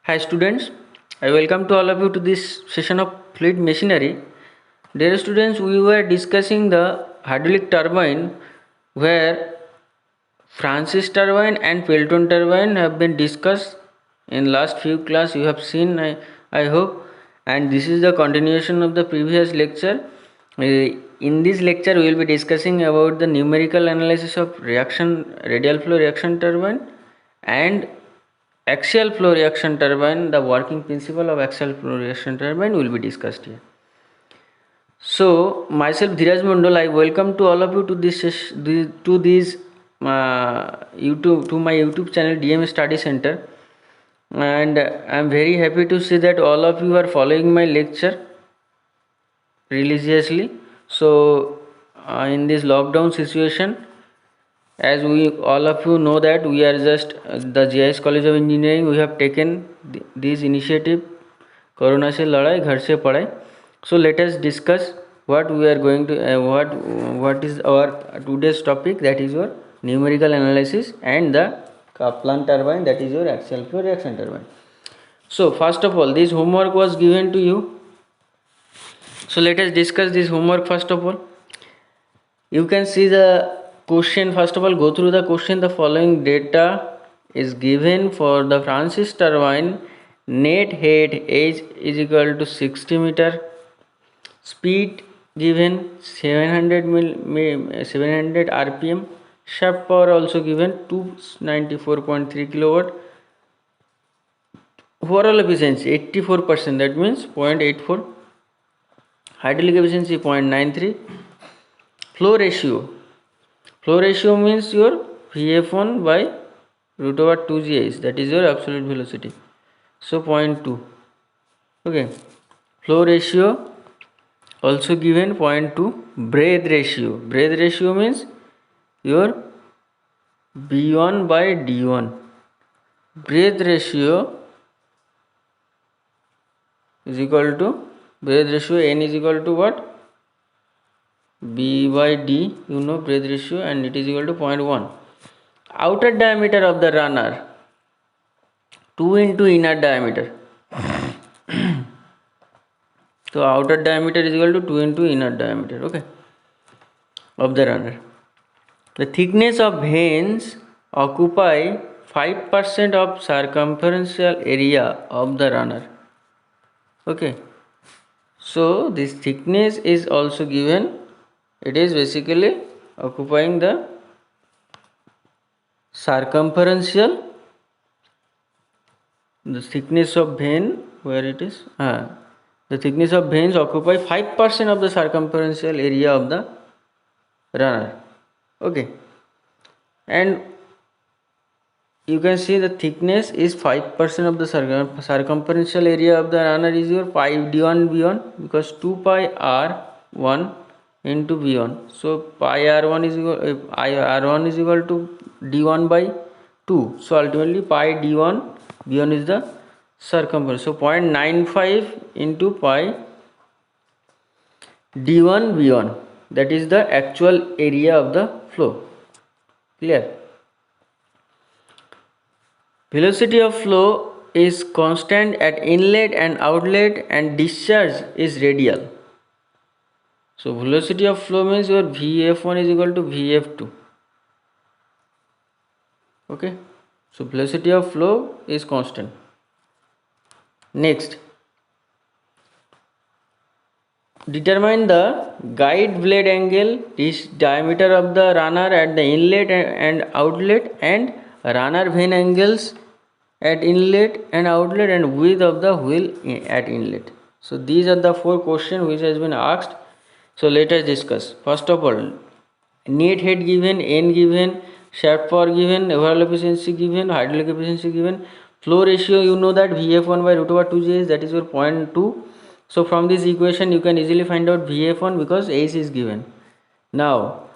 Hi students, I welcome to all of you to this session of fluid machinery. Dear students, we were discussing the hydraulic turbine where Francis turbine and Pelton turbine have been discussed in last few class. You have seen, I hope, and this is the continuation of the previous lecture. In this lecture, we will be discussing about the numerical analysis of radial flow reaction turbine and axial flow reaction turbine. The working principle of axial flow reaction turbine will be discussed here. So myself Dhiraj Mondal, I welcome to all of you to this YouTube, to my YouTube channel DM Study Center, and I am very happy to see that all of you are following my lecture religiously. So in this lockdown situation, as we all of you know that we are just the JIS College of Engineering, we have taken this initiative, Corona se ladai ghar se padhai. So let us discuss what we are going to what is our today's topic, that is your numerical analysis and the Kaplan turbine, that is your axial flow reaction turbine. So first of all, this homework was given to you. So let us discuss this homework first of all. You can see the question. First of all, go through the question. The following data is given for the Francis turbine. Net head age is equal to 60 meter. Speed given 700 rpm. Shaft power also given 294.3 kilowatt. Overall efficiency 84%, that means 0.84. Hydraulic efficiency 0.93. Flow ratio means your Vf1 by root over 2gis, that is your absolute velocity. So 0.2. Okay. Flow ratio also given 0.2. Breath ratio means your B1 by D1. Breath ratio is equal to, breath ratio N is equal to what? B by D, you know breath ratio, and it is equal to 0.1. Outer diameter of the runner 2 into inner diameter. So outer diameter is equal to 2 into inner diameter, okay, of the runner. The thickness of vanes occupy 5% of circumferential area of the runner. Okay, so this thickness is also given. It is basically occupying the circumferential, the thickness of vane, where it is, the thickness of vanes occupy 5% of the circumferential area of the runner. Okay, and you can see the thickness is 5% of the circumferential area of the runner is your 5 d1 v1, because 2 pi r1 into v1. So pi r1 is equal, r1 is equal to d1 by 2. So ultimately pi d1 v1 is the circumference. So 0.95 into pi d1 v1, that is the actual area of the flow. Clear? Velocity of flow is constant at inlet and outlet, and discharge is radial. So velocity of flow means your Vf1 is equal to Vf2. Okay, so velocity of flow is constant. Next, determine the guide blade angle, this diameter of the runner at the inlet and outlet, and runner vane angles at inlet and outlet, and width of the wheel at inlet. So these are the 4 questions which has been asked. So let us discuss. First of all, net head given, N given, shaft power given, overall efficiency given, hydraulic efficiency given. Flow ratio, you know that Vf1 by root over 2j, that is your 0.2. So from this equation you can easily find out Vf1 because H is given. Now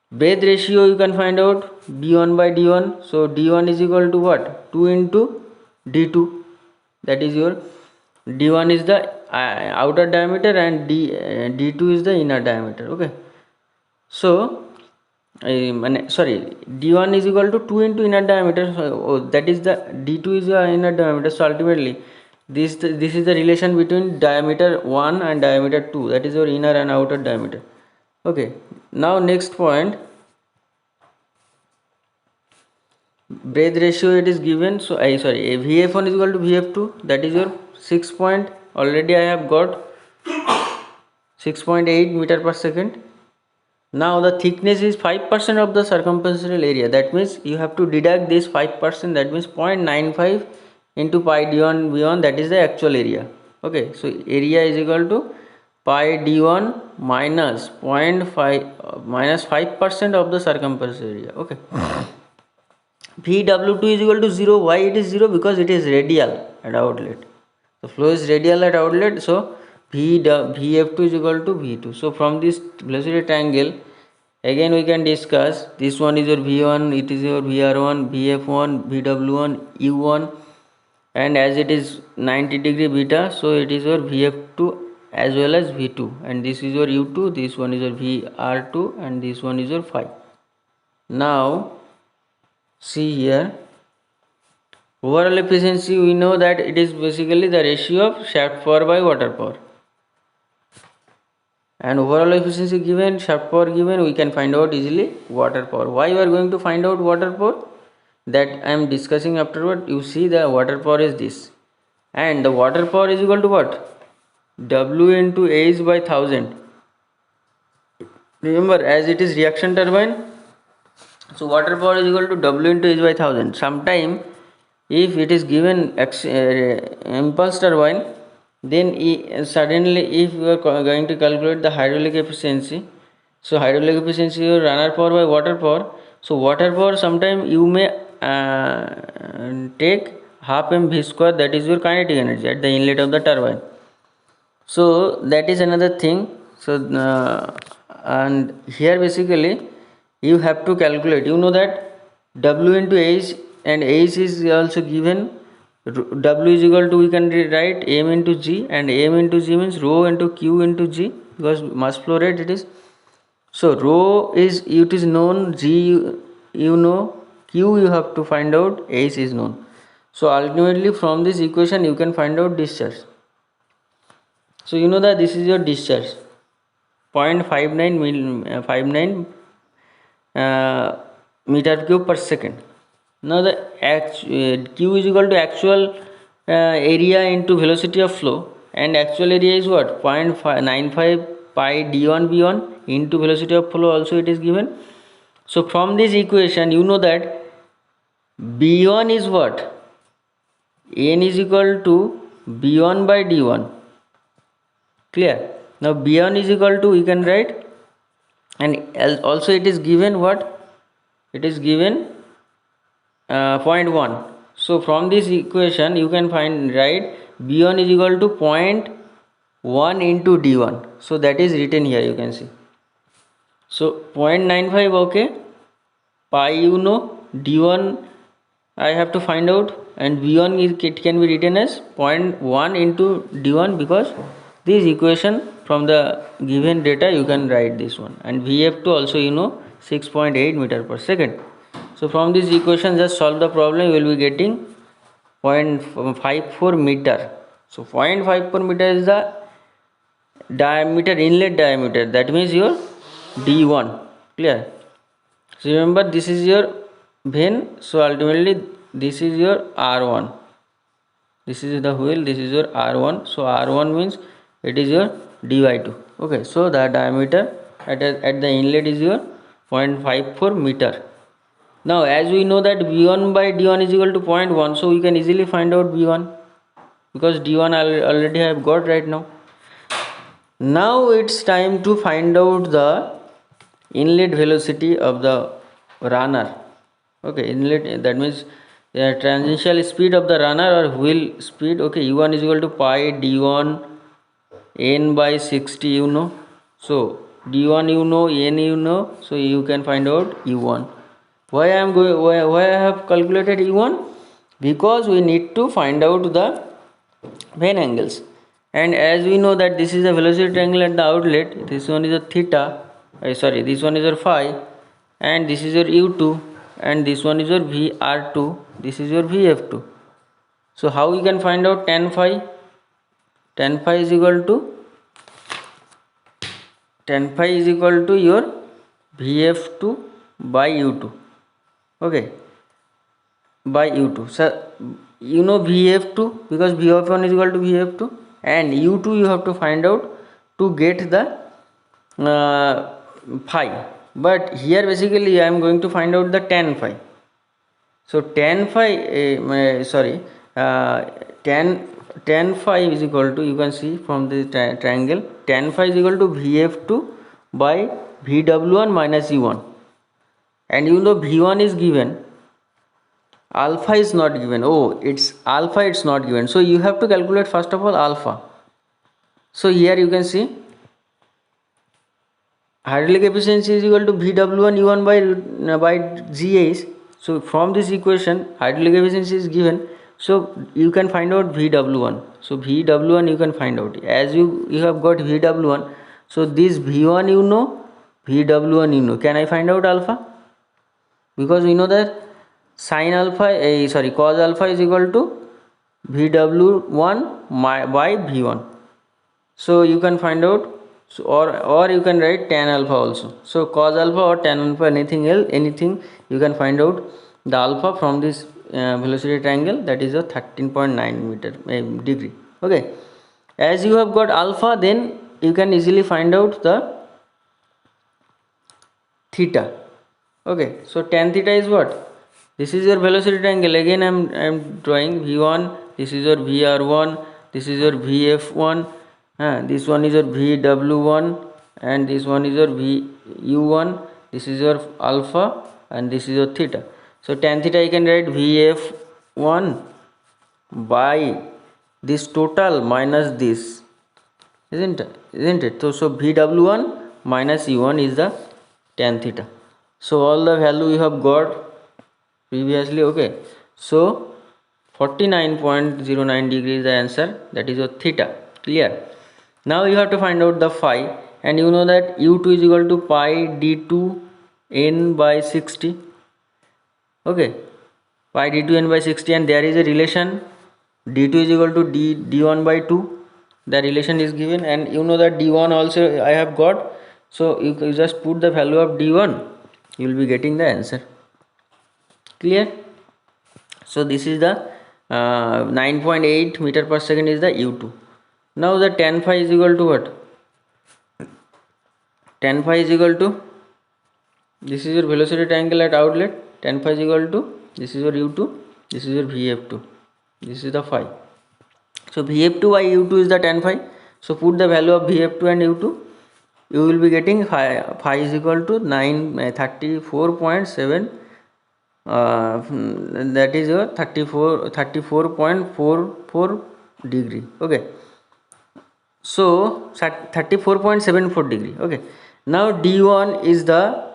breath ratio you can find out B1 by D1. So D1 is equal to what? 2 into D2, that is your D1 is the outer diameter and D2 is the inner diameter. Okay, so sorry, d1 is equal to 2 into inner diameter, so that is the d2 is the inner diameter. So ultimately this is the relation between diameter 1 and diameter 2, that is your inner and outer diameter. Okay, now next point, breadth ratio it is given. So I sorry, vf1 is equal to vf2, that is your 6 point, already I have got 6.8 meter per second. Now the thickness is 5% of the circumferential area, that means you have to deduct this 5%, that means 0.95 into pi d1 v1, that is the actual area. Okay, so area is equal to pi d1 minus 0.5 minus 5% of the circumferential area. Okay, vw2 is equal to 0. Why it is 0? Because it is radial at outlet. The flow is radial at outlet, so vf2 is equal to v2. So from this velocity triangle, again we can discuss, this one is your v1, it is your vr1, vf1, vw1, u1, and as it is 90 degree beta, so it is your vf2 as well as v2, and this is your u2, this one is your vr2, and this one is your phi. Now see here, overall efficiency, we know that it is basically the ratio of shaft power by water power, and overall efficiency given, shaft power given, we can find out easily water power. Why we are going to find out water power? That I am discussing afterward. You see the water power is this, and the water power is equal to what? W into H by 1000. Remember, as it is reaction turbine, so water power is equal to W into H by 1000. Sometime if it is given impulse turbine, then suddenly if you are going to calculate the hydraulic efficiency, so hydraulic efficiency is runner power by water power. So water power, sometime you may take half mv square, that is your kinetic energy at the inlet of the turbine. So that is another thing. So and here basically you have to calculate, you know that W into H, and H is also given, W is equal to, we can write m into g, and m into g means rho into q into g, because mass flow rate it is. So rho is, it is known, g you know, q you have to find out, H is known. So ultimately from this equation you can find out discharge. So you know that this is your discharge, 0.59 meter cube per second. Now the q is equal to actual area into velocity of flow, and actual area is what? 0.95 pi d1 v1 into velocity of flow, also it is given. So from this equation you know that b1 is what? N is equal to b1 by d1. Clear? Now b1 is equal to, we can write, and also it is given what? It is given 0.1. So from this equation you can find, right, b1 is equal to 0.1 into d1. So that is written here, you can see. So 0.95, okay, pi you know, d1 I have to find out, and v1 is, it can be written as 0.1 into d1, because this equation from the given data you can write this one, and vf2 also you know 6.8 meter per second. So from this equation just solve the problem, you will be getting 0.54 meter. So 0.54 meter is the diameter, inlet diameter, that means your d1. Clear? So remember, this is your vein, so ultimately this is your r1, this is the wheel, this is your r1, so r1 means it is your d by 2. Okay, so the diameter at the inlet is your 0.54 meter. Now as we know that v1 by d1 is equal to 0.1, so we can easily find out v1, because d1 already I have got right now. Now it's time to find out the inlet velocity of the runner. Okay, inlet, that means the tangential speed of the runner or wheel speed. Okay, u1 is equal to pi d1 n by 60, you know. So d1 you know, n you know, so you can find out u1. Why I am going, why I have calculated u1? Because we need to find out the vane angles, and as we know that this is a velocity triangle at the outlet, this one is a theta, sorry, this one is a phi, and this is your U2, and this one is your VR2, this is your VF2. So how you can find out tan phi? Tan phi is equal to your VF2 by U2. Okay, by U2. So you know VF2 because VF1 is equal to VF2, and U2 you have to find out to get the phi. But here basically I am going to find out the tan phi. So tan phi, tan phi is equal to, you can see from the triangle, tan phi is equal to VF2 by VW1 minus U1, and you know V1 is given, alpha is not given. Oh, it's alpha, it's not given. So you have to calculate first of all alpha. So here you can see hydraulic efficiency is equal to VW1 U1 by GH. So from this equation hydraulic efficiency is given, so you can find out VW1. So VW1 you can find out, as you have got VW1, so this V1 you know, VW1 you know. Can I find out alpha? Because we know that sin alpha, cos alpha is equal to VW1 by V1. So you can find out, so or you can write tan alpha also. So cos alpha or tan alpha, anything else, anything you can find out the alpha from this velocity triangle, that is a 13.9 degree. Okay, as you have got alpha, then you can easily find out the theta. Okay, so tan theta is what? This is your velocity triangle. Again I am drawing V1, this is your VR1, this is your VF1, this one is your VW1, and this one is your VU1, this is your alpha, and this is your theta. So tan theta you can write VF1 by this total minus this, isn't it? So VW1 minus U1 is the tan theta. So all the value you have got previously. Okay, so 49.09 degrees is the answer, that is your theta. Clear? Now you have to find out the phi, and you know that U2 is equal to pi d2 n by 60. Okay, pi d2 n by 60, and there is a relation d2 is equal to d1 by 2. The relation is given, and you know that d1 also I have got. So you just put the value of d1, you will be getting the answer. Clear? So this is the 9.8 meter per second is the U2. Now the tan phi is equal to what? Tan phi is equal to, this is your velocity triangle at outlet, tan phi is equal to, this is your U2, this is your VF2, this is the phi. So VF2 by U2 is the tan phi. So put the value of VF2 and U2, you will be getting phi is equal to 34.7, that is your 34.44 degree. Okay, so 34.74 degree. Okay, now d1 is the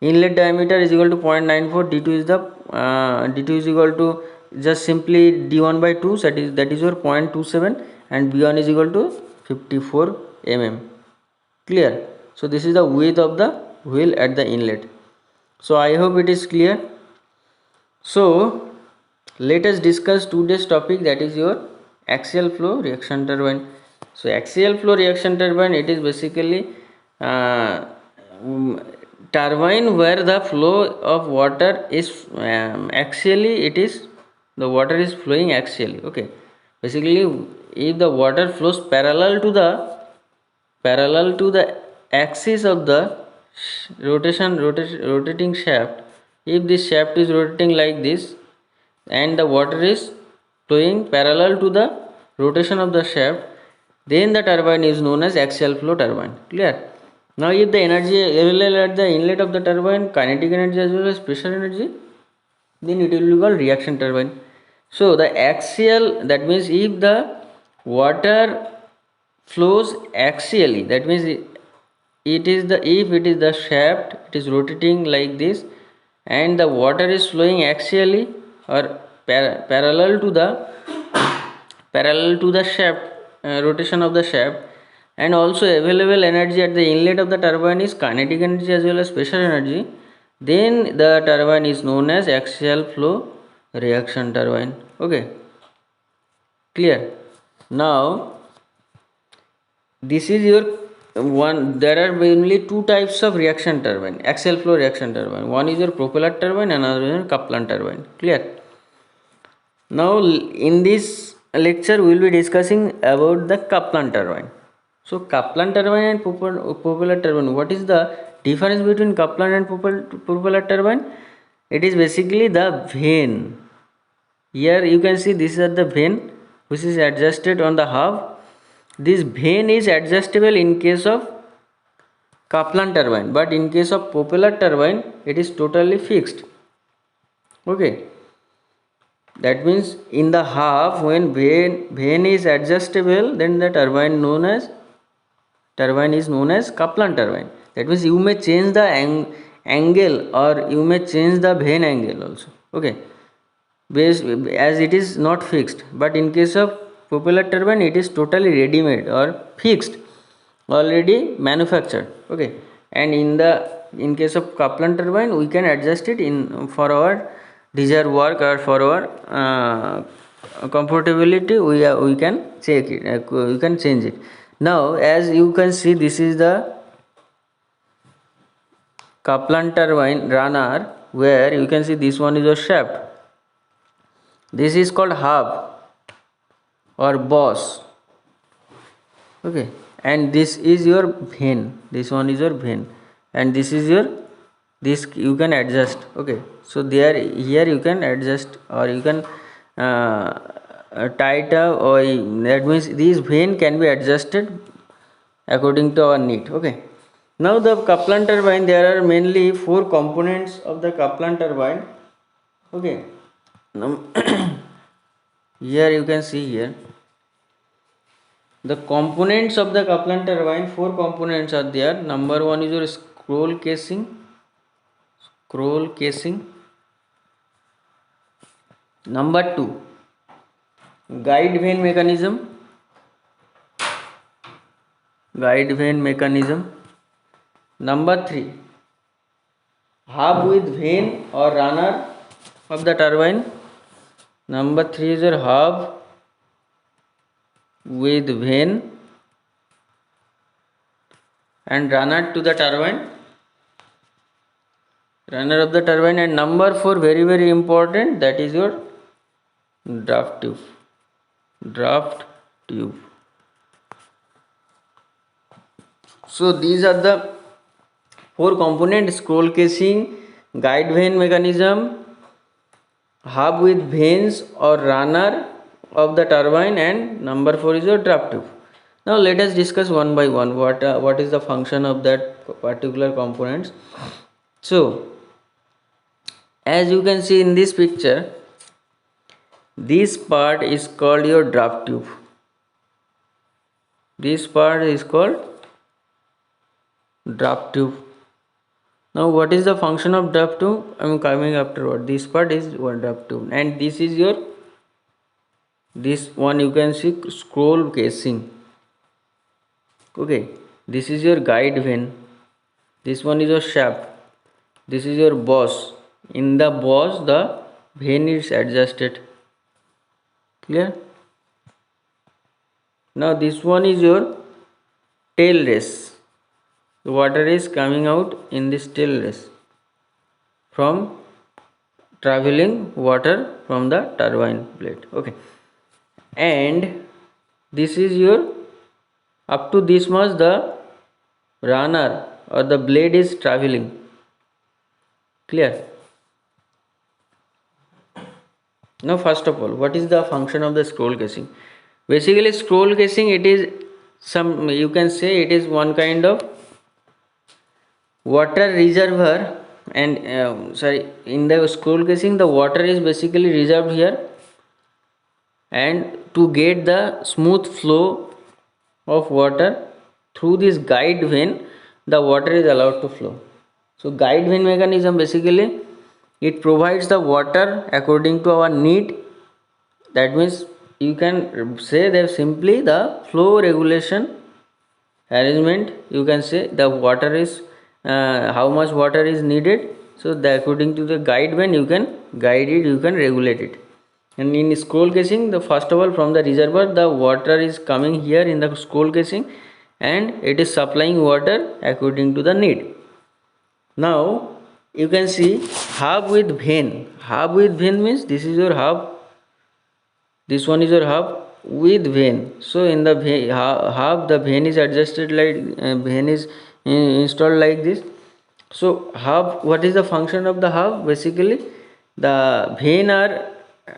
inlet diameter is equal to 0.94, d2 is the d2 is equal to just simply d1 by 2, that is your 0.27, and b1 is equal to 54 mm. Clear? So this is the width of the wheel at the inlet. So I hope it is clear. So let us discuss today's topic, that is your axial flow reaction turbine. So axial flow reaction turbine, it is basically turbine where the flow of water is axially, the water is flowing axially. Okay, basically if the water flows parallel to the axis of the rotating shaft, if this shaft is rotating like this and the water is flowing parallel to the rotation of the shaft, then the turbine is known as axial flow turbine. Clear? Now if the energy available at the inlet of the turbine, kinetic energy as well as pressure energy, then it will be called reaction turbine. So the axial, that means if the water flows axially, that means if it is the shaft, it is rotating like this and the water is flowing axially or parallel to the shaft, rotation of the shaft, and also available energy at the inlet of the turbine is kinetic energy as well as pressure energy, then the turbine is known as axial flow reaction turbine. Okay, clear? Now this is your one. There are mainly two types of reaction turbine, axial flow reaction turbine. One is your propeller turbine, another is your Kaplan turbine. Clear? Now in this lecture we will be discussing about the Kaplan turbine. So Kaplan turbine and propeller turbine, what is the difference between Kaplan and propeller turbine? It is basically the vane. Here you can see this is the vane which is adjusted on the hub. This vane is adjustable in case of Kaplan turbine, but in case of propeller turbine it is totally fixed. Okay, that means in the half when vane is adjustable, then the turbine is known as Kaplan turbine. That means you may change the angle or you may change the vane angle also. Okay, as it is not fixed, but in case of propeller turbine it is totally ready made or fixed, already manufactured. Okay, and in case of Kaplan turbine we can adjust it in for our desired work or for our comfortability. We can check it, we can change it. Now as you can see, this is the Kaplan turbine runner, where you can see this one is a shaft. This is called hub or boss. Okay, and this is your vane. This one is your vane, and this is your, this you can adjust. Okay, so there here you can adjust or you can tighten, or that means this vane can be adjusted according to our need. Okay, now the Kaplan turbine, there are mainly four components of the Kaplan turbine. Okay, now here you can see here the components of the Kaplan turbine. Four components are there. Number one is your scroll casing. Number two, guide vane mechanism. Number three, hub with vane or runner of the turbine. Number three is your hub with vane and runner to the turbine, runner of the turbine. And number four, very very important, that is your draft tube. So these are the four components: scroll casing, guide vane mechanism, hub with vanes or runner of the turbine, and number four is your draft tube. Now let us discuss one by one what is the function of that particular components. So as you can see in this picture, this part is called your draft tube. This part is called draft tube. Now what is the function of draft tube? I am coming afterward. This part is one draft tube, and this is your, this one you can see scroll casing. Okay, this is your guide vane. This one is your shaft. This is your boss. In the boss the vane is adjusted. Clear? Now this one is your tail race. The water is coming out in this tail race from traveling water from the turbine blade. Okay, and this is your, up to this much the runner or the blade is traveling. Clear? Now first of all, what is the function of the scroll casing? Basically scroll casing, it is some, you can say it is one kind of water reservoir, and in the scroll casing the water is basically reserved here, and to get the smooth flow of water through this guide vane, the water is allowed to flow. So guide vane mechanism, basically it provides the water according to our need. That means you can say that simply the flow regulation arrangement, you can say the water is how much water is needed, So according to the guide band, you can guide it, you can regulate it. And in scroll casing, the first of all, from the reservoir the water is coming here in the scroll casing, and it is supplying water according to the need. Now you can see hub with vein. Hub with vein means this is your hub, this one is your hub with vein. So in the hub, the vein is adjusted like vein is installed like this. So hub, what is the function of the hub? Basically the vein are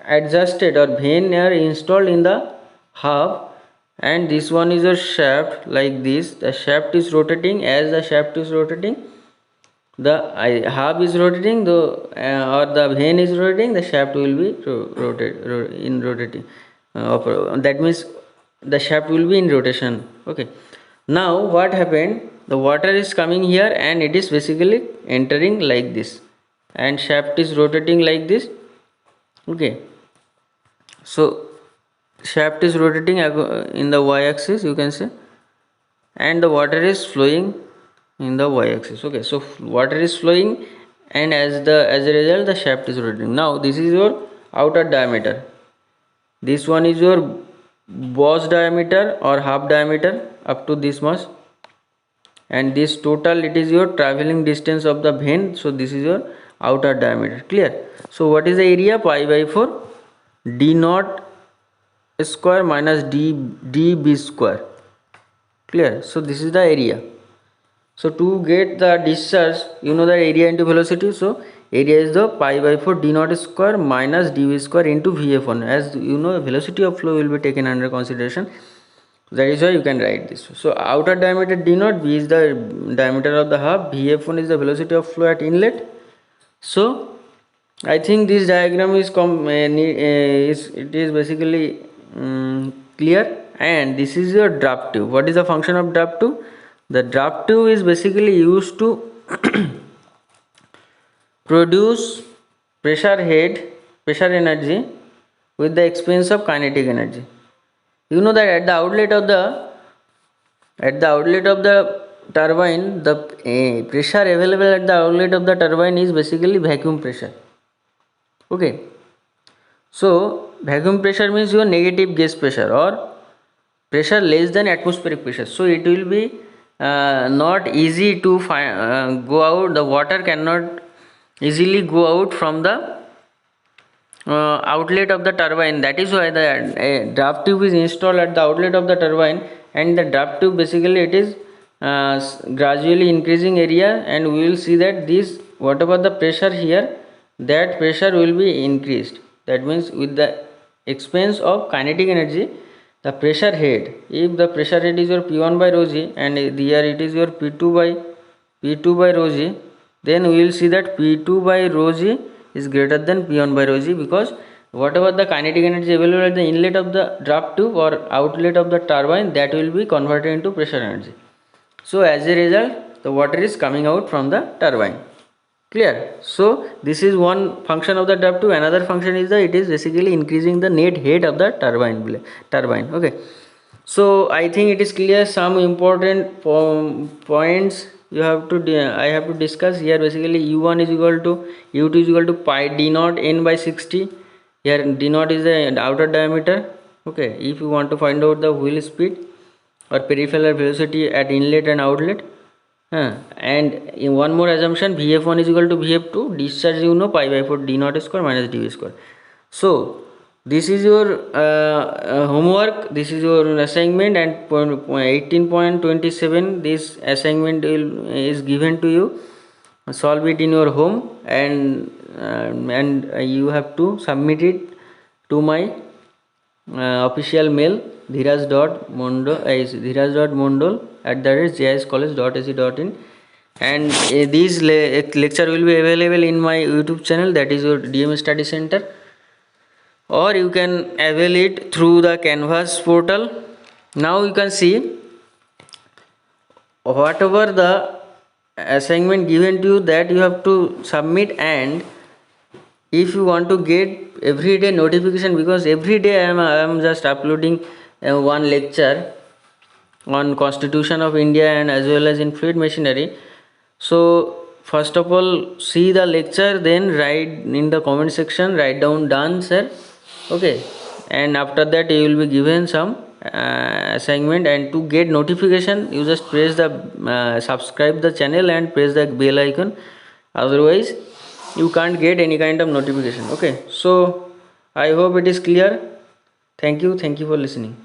adjusted or vein are installed in the hub, and this one is a shaft like this. The shaft is rotating. As the shaft is rotating, the hub is rotating, or the vein is rotating, the shaft will be rotating. That means the shaft will be in rotation. Okay. Now what happened? The water is coming here and it is basically entering like this, and shaft is rotating like this. Okay. So shaft is rotating in the y-axis, you can say, and the water is flowing in the y-axis. Okay, so water is flowing, and as a result the shaft is rotating. Now this is your outer diameter, this one is your boss diameter or half diameter up to this much, and this total, it is your traveling distance of the vein. So this is your outer diameter. Clear? So what is the area? Pi by 4 d naught square minus db square. Clear? So this is the area. So to get the discharge, you know the area into velocity. So area is the pi by 4 d naught square minus dv square into vf1. As you know, velocity of flow will be taken under consideration. That is why you can write this. So outer diameter d naught, v is the diameter of the hub, vf1 is the velocity of flow at inlet. So I think this diagram is it is basically clear. And this is your draft tube. What is the function of draft tube? The draft tube is basically used to produce pressure energy with the expense of kinetic energy. You know that at the outlet of the turbine, the pressure available at the outlet of the turbine is basically vacuum pressure. Okay, so vacuum pressure means your negative gas pressure or pressure less than atmospheric pressure. So it will be not easy to go out. The water cannot easily go out from the outlet of the turbine. That is why the draft tube is installed at the outlet of the turbine, and the draft tube basically it is gradually increasing area, and we will see that this whatever the pressure here, that pressure will be increased. That means with the expense of kinetic energy, the pressure head, if the pressure head is your P1 by rho g and here it is your P2 by rho g, then we will see that P2 by rho g is greater than P1 by rho g, because whatever the kinetic energy available at the inlet of the draft tube or outlet of the turbine, that will be converted into pressure energy. So as a result, the water is coming out from the turbine. Clear? So this is one function of the draft tube. Another function is that it is basically increasing the net head of the turbine. Okay, so I think it is clear. Some important points you have to I have to discuss here. Basically u1 is equal to u2 is equal to pi d naught n by 60. Here d naught is the outer diameter. Okay, if you want to find out the wheel speed or peripheral velocity at inlet and outlet. And in one more assumption, vf1 is equal to vf2, discharge you know pi by 4 d naught square minus dv square. So this is your homework, this is your assignment, and 18.27 this assignment is given to you. Solve it in your home, and you have to submit it to my official mail dhiraj.mondol@jscollege.ac.in, and this lecture will be available in my YouTube channel, that is your DM Study Center, or you can avail it through the Canvas portal. Now you can see whatever the assignment given to you, that you have to submit. And if you want to get everyday notification, because every day I am just uploading one lecture on Constitution of India and as well as in fluid machinery. So first of all see the lecture, then write in the comment section, write down done sir. Okay, and after that you will be given some assignment, and to get notification you just press the subscribe the channel and press the bell icon, otherwise you can't get any kind of notification. Okay, so I hope it is clear. Thank you for listening.